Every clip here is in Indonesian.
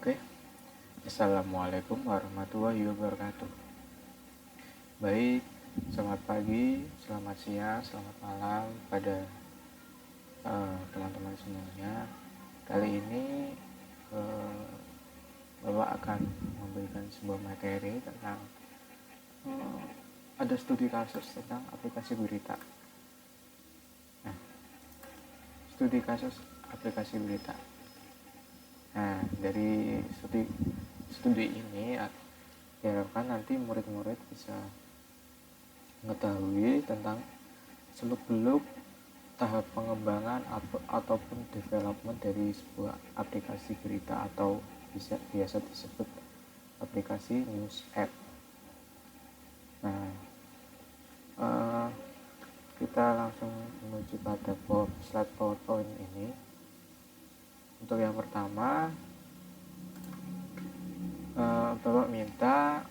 Oke, Assalamualaikum warahmatullahi wabarakatuh. Baik, selamat pagi, selamat siang, selamat malam pada teman-teman semuanya. Kali ini Bapak akan memberikan sebuah materi tentang ada studi kasus tentang aplikasi berita. Nah, studi kasus aplikasi berita. Nah, dari studi ini diharapkan nanti murid-murid bisa mengetahui tentang seluk-beluk tahap pengembangan ataupun development dari sebuah aplikasi berita atau biasa disebut aplikasi news app. Nah, kita langsung menuju pada slide PowerPoint ini. Untuk yang pertama, Bapak minta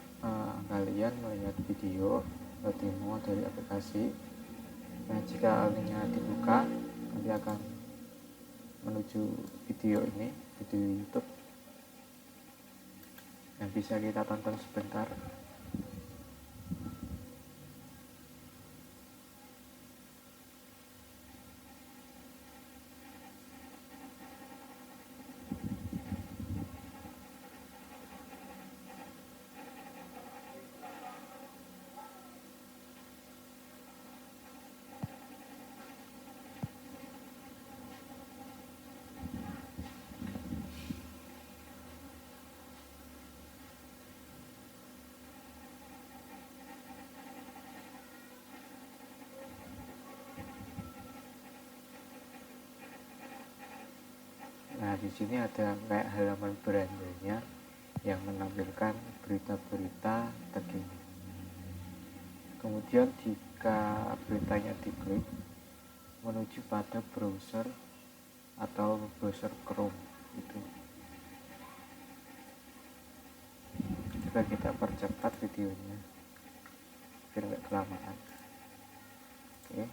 kalian melihat video demo dari aplikasi. Nah, jika linknya dibuka, nanti akan menuju video ini, video YouTube yang bisa kita tonton sebentar. Nah, di sini ada kayak halaman berandanya yang menampilkan berita-berita terkini. Kemudian jika beritanya diklik menuju pada browser atau browser Chrome itu. Coba kita percepat videonya biar nggak kelamaan. Oke.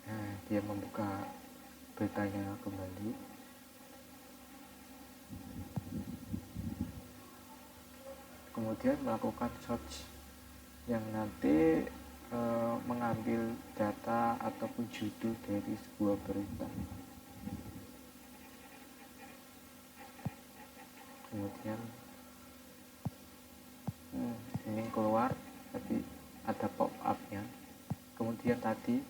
Nah, dia membuka beritanya kembali. Kemudian melakukan search yang nanti mengambil data ataupun judul dari sebuah berita. Kemudian ini keluar, tapi ada pop up-nya. Kemudian tadi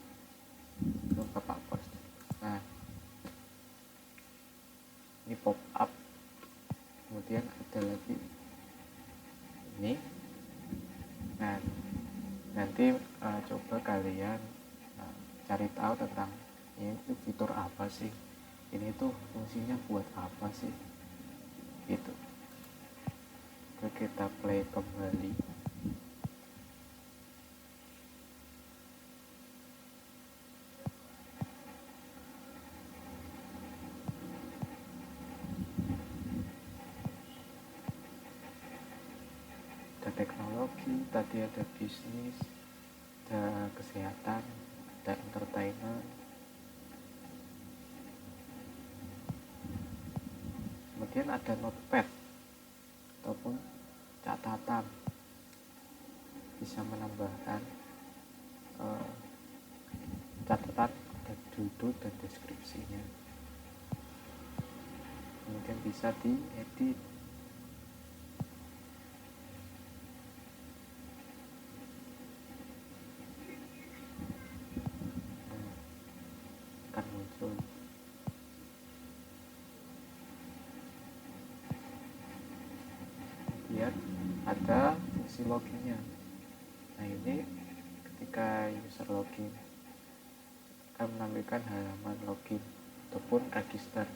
Bapak post. Nah, ini pop up. Kemudian ada lagi ini. Nah, nanti coba kalian cari tahu tentang ini tuh fitur apa sih, ini tuh fungsinya buat apa sih, gitu. Oke, kita play kembali. Ada teknologi, tadi ada bisnis, ada kesehatan, ada entertainment. Kemudian ada notepad ataupun catatan, bisa menambahkan catatan, ada judul dan deskripsinya. Kemudian bisa diedit. Akan muncul. Kemudian ada fungsi loginnya. Nah, ini ketika user login akan menampilkan halaman login ataupun register.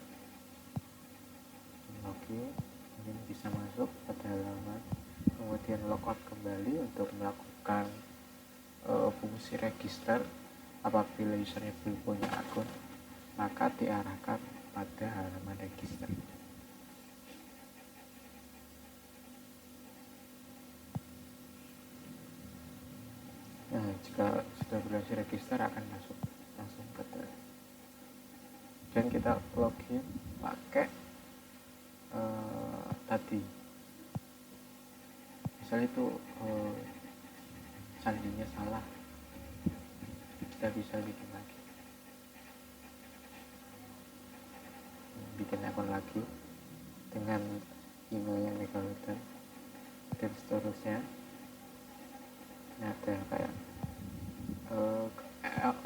Login, kemudian bisa masuk pada halaman, kemudian logout kembali untuk melakukan fungsi register. Apabila usernya belum punya akun, maka diarahkan pada halaman register. Nah, jika sudah berhasil register akan masuk langsung ke dan kita login pakai tadi misalnya itu sandinya salah, kita bisa bikin lagi, bikin akun lagi dengan email yang Megalodon dan seterusnya. Ini ada kayak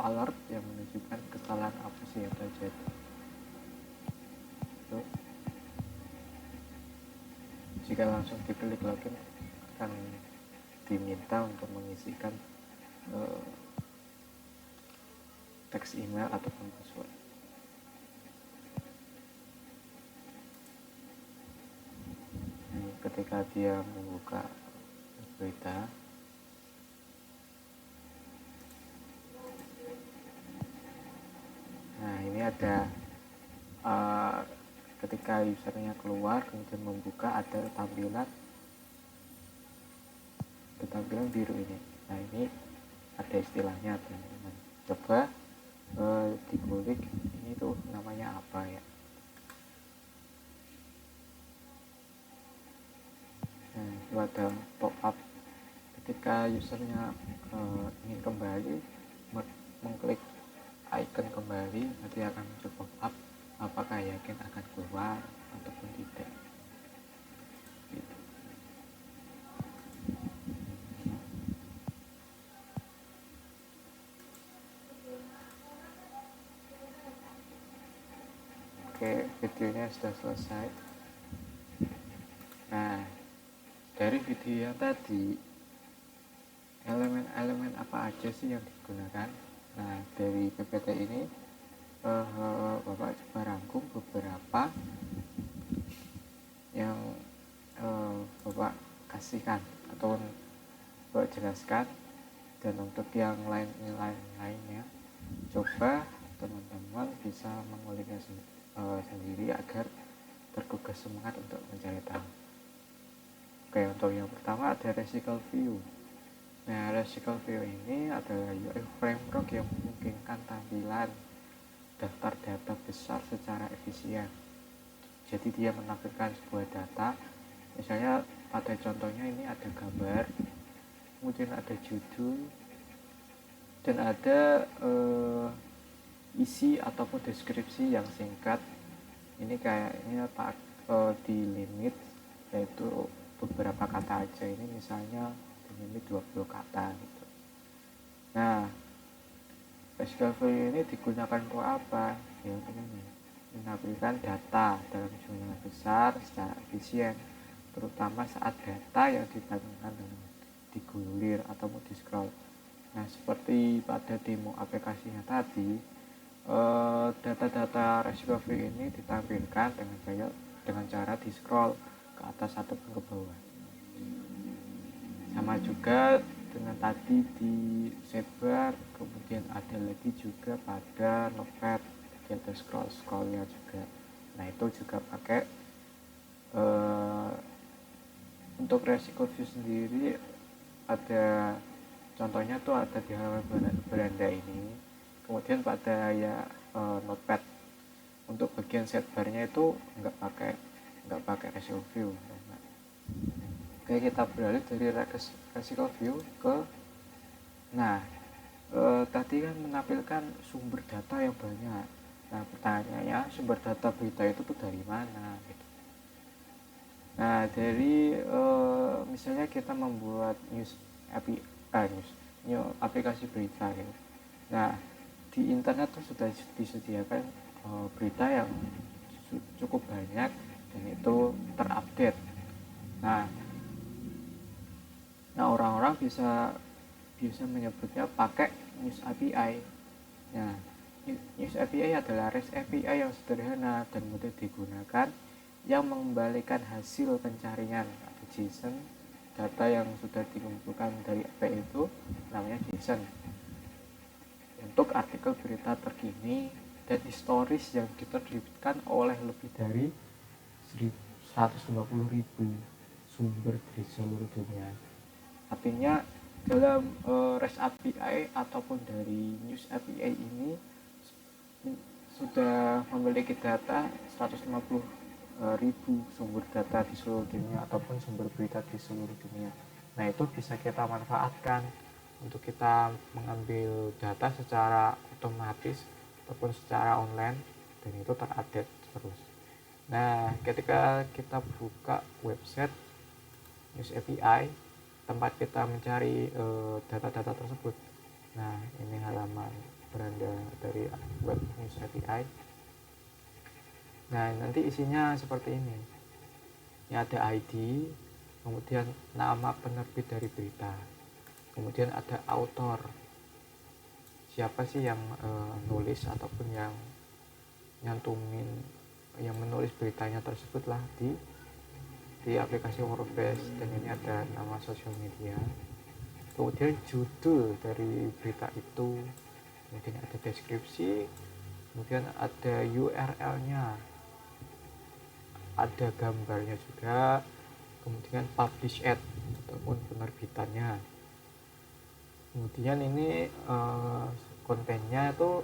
alert yang menunjukkan kesalahan apa sih yang terjadi. Itu jika langsung diklik login akan diminta untuk mengisikan teks email ataupun password. Ketika dia membuka berita, nah ini ada ketika usernya keluar kemudian membuka ada tampilan biru ini. Nah ini ada istilahnya teman-teman, coba dikulik ini tuh namanya apa ya. Nah itu ada pop up ketika usernya ingin kembali mengklik icon kembali, nanti akan muncul pop up apakah yakin akan keluar ataupun tidak gitu. Oke, videonya sudah selesai. Nah dari video yang tadi, elemen-elemen apa aja sih yang digunakan? Nah dari PPT ini Bapak coba rangkum beberapa yang Bapak kasihkan ataupun Bapak jelaskan, dan untuk yang lainnya coba teman-teman bisa menguliknya sendiri agar tergugah semangat untuk mencari tahu. Oke, untuk yang pertama ada Resical View. Nah, Resical View ini adalah UI framework yang memungkinkan tampilan daftar data besar secara efisien. Jadi dia menampilkan sebuah data, misalnya pada contohnya ini ada gambar, kemudian ada judul, dan ada isi ataupun deskripsi yang singkat. Ini kayaknya di limit, yaitu beberapa kata aja, ini misalnya di limit 20 kata gitu. Nah, Resical View ini digunakan untuk apa? Ya, menampilkan data dalam jumlah besar secara efisien, terutama saat data yang ditampilkan dengan digulir atau di scroll. Nah, seperti pada demo aplikasinya tadi, data-data Resical View ini ditampilkan dengan cara di scroll ke atas ataupun ke bawah. Sama juga dengan tadi di sidebar, kemudian ada lagi juga pada notepad, ada scrollnya juga. Nah itu juga pakai untuk Resical View sendiri ada contohnya tuh ada di halaman beranda ini, kemudian pada notepad untuk bagian sidebarnya itu nggak pakai Resical View. Oke, kita beralih dari Resical View ke tadi kan menampilkan sumber data yang banyak. Nah pertanyaannya, sumber data berita itu tuh dari mana gitu. Nah dari misalnya kita membuat news aplikasi berita gitu. Nah di internet tuh sudah disediakan berita yang cukup banyak dan itu terupdate. Nah orang-orang bisa menyebutnya pakai News API. Nah, News API adalah REST API yang sederhana dan mudah digunakan yang mengembalikan hasil pencarian atau JSON. Data yang sudah dikumpulkan dari API itu namanya JSON untuk artikel berita terkini dan historis yang diterbitkan oleh lebih dari 150.000 sumber di seluruh dunia. Artinya dalam REST API ataupun dari News API ini sudah memiliki data 150.000 ribu sumber data di seluruh dunia ataupun sumber berita di seluruh dunia. Nah, itu bisa kita manfaatkan untuk kita mengambil data secara otomatis ataupun secara online, dan itu terupdate terus. Nah, ketika kita buka website News API, tempat kita mencari data-data tersebut. Nah, ini halaman beranda dari web News API. Nah, nanti isinya seperti ini. Ini ada ID, kemudian nama penerbit dari berita, kemudian ada author, siapa sih yang nulis ataupun yang nyantumin, yang menulis beritanya tersebut lah di aplikasi WordPress. Dan ini ada nama sosial media, kemudian judul dari berita itu, kemudian ada deskripsi, kemudian ada URL-nya, ada gambarnya juga, kemudian publish ad ataupun penerbitannya. Kemudian ini kontennya itu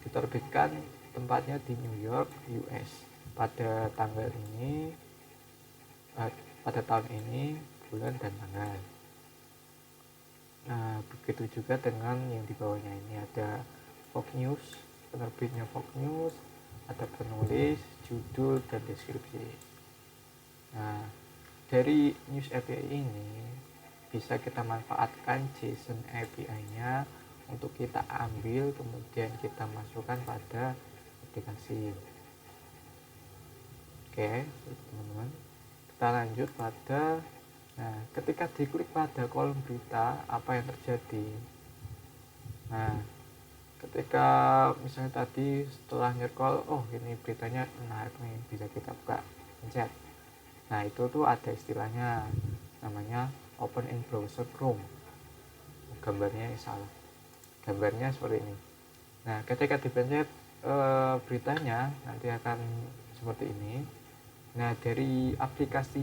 diterbitkan tempatnya di New York, US pada tanggal ini, pada tahun ini, bulan dan tanggal. Nah, begitu juga dengan yang di bawahnya ini ada Fox News, penerbitnya Fox News, ada penulis, judul, dan deskripsi. Nah, dari News API ini bisa kita manfaatkan JSON API-nya untuk kita ambil, kemudian kita masukkan pada aplikasi. Oke, teman-teman, kita lanjut pada, nah, ketika diklik pada kolom berita, apa yang terjadi? Nah, ketika misalnya tadi setelah nyerkol, oh ini beritanya menarik nih, bisa kita buka, pencet. Nah, itu tuh ada istilahnya, namanya open in browser Chrome. Gambarnya salah, gambarnya seperti ini. Nah, ketika dipencet beritanya nanti akan seperti ini. Nah, dari aplikasi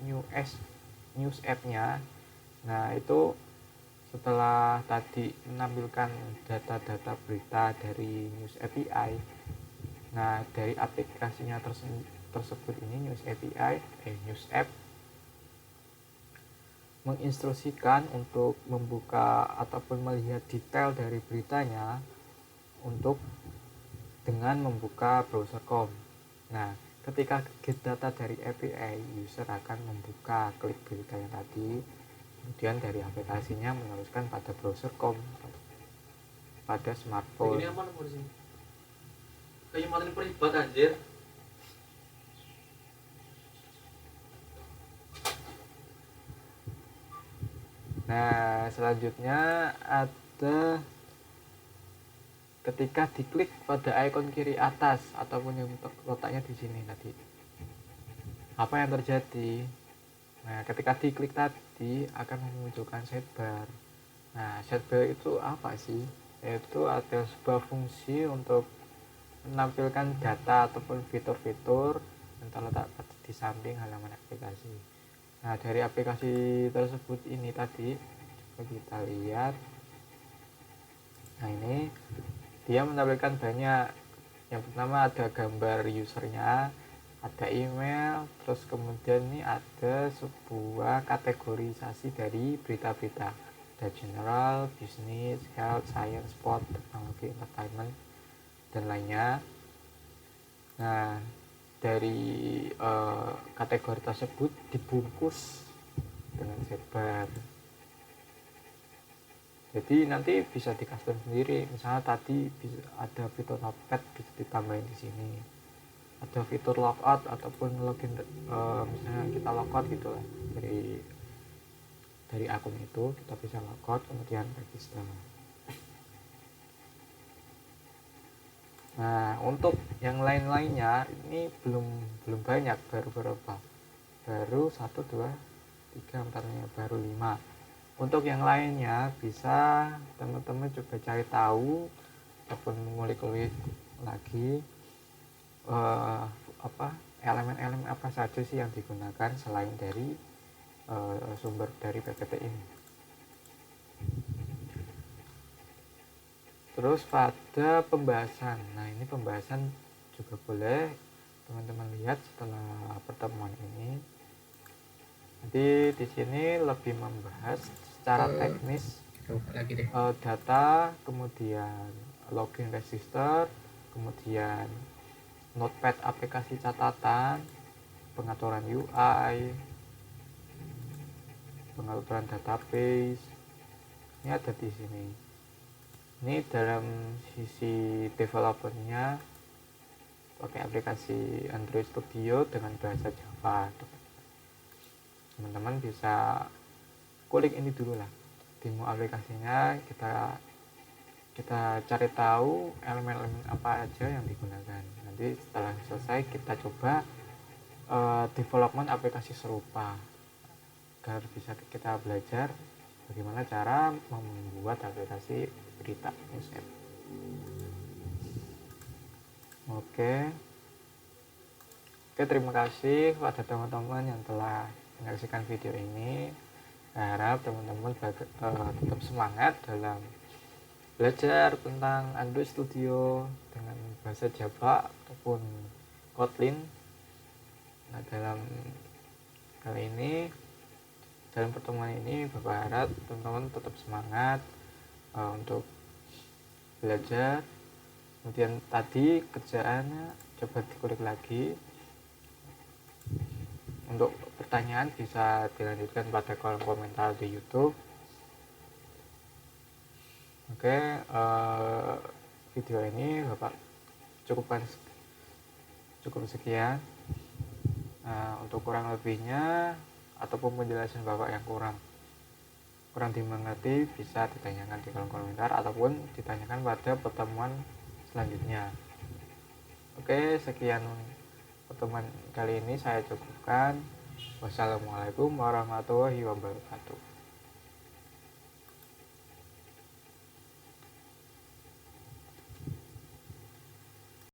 news app-nya, nah itu setelah tadi menampilkan data-data berita dari News API, nah dari aplikasinya tersebut ini News API, News App menginstruksikan untuk membuka ataupun melihat detail dari beritanya untuk dengan membuka browser Chrome. Nah, ketika get data dari API, user akan membuka klik berita yang tadi, kemudian dari aplikasinya meneruskan pada browser Chrome pada smartphone. Ini apa nomor sih? Kayak matiin peribat anjir. Nah, selanjutnya ada ketika diklik pada ikon kiri atas ataupun yang letaknya di sini tadi, apa yang terjadi? Nah, ketika diklik tadi akan memunculkan sidebar. Nah, sidebar itu apa sih? Itu ada sebuah fungsi untuk menampilkan data ataupun fitur-fitur yang terletak di samping halaman aplikasi. Nah, dari aplikasi tersebut ini tadi, coba kita lihat. Nah, ini dia menampilkan banyak. Yang pertama ada gambar usernya, ada email, terus kemudian ini ada sebuah kategorisasi dari berita-berita. Ada general, business, health, science, sport, teknologi, entertainment, dan lainnya. Nah, dari kategori tersebut dibungkus dengan sidebar. Jadi nanti bisa di custom sendiri. Misalnya tadi bisa ada fitur notepad, bisa ditambahin di sini. Ada fitur logout ataupun login, misalnya kita logout gitu lah dari akun itu, kita bisa logout kemudian register. Nah, untuk yang lain-lainnya ini belum banyak, baru berapa? Baru 1, 2, 3, 4, baru 5. Untuk yang lainnya bisa teman-teman coba cari tahu ataupun mengulik-ulik lagi elemen-elemen apa saja sih yang digunakan selain dari sumber dari PPT ini. Terus pada pembahasan, nah ini pembahasan juga boleh teman-teman lihat setelah pertemuan ini. Nanti di sini lebih membahas secara teknis lagi deh. Data, kemudian login register, kemudian notepad aplikasi catatan, pengaturan UI, pengaturan database. Ini ada di sini. Ini dalam sisi developernya pakai aplikasi Android Studio dengan bahasa Java. Teman-teman bisa kulik ini dulu lah, demo aplikasinya, kita cari tahu elemen-elemen apa aja yang digunakan. Nanti setelah selesai kita coba development aplikasi serupa agar bisa kita belajar bagaimana cara membuat aplikasi berita news app. Oke, terima kasih pada teman-teman yang telah menyaksikan video ini. Saya harap teman-teman tetap semangat dalam belajar tentang Android Studio dengan bahasa Java ataupun Kotlin. Nah, dalam kali ini, dalam pertemuan ini, Bapak harap teman-teman tetap semangat untuk belajar. Kemudian tadi kerjaannya coba dikulik lagi. Untuk pertanyaan bisa dilanjutkan pada kolom komentar di YouTube. Oke, video ini Bapak cukup sekian. Untuk kurang lebihnya ataupun penjelasan Bapak yang kurang dimengerti bisa ditanyakan di kolom komentar ataupun ditanyakan pada pertemuan selanjutnya. Oke, sekian pertemuan kali ini saya cukupkan. Wassalamualaikum warahmatullahi wabarakatuh.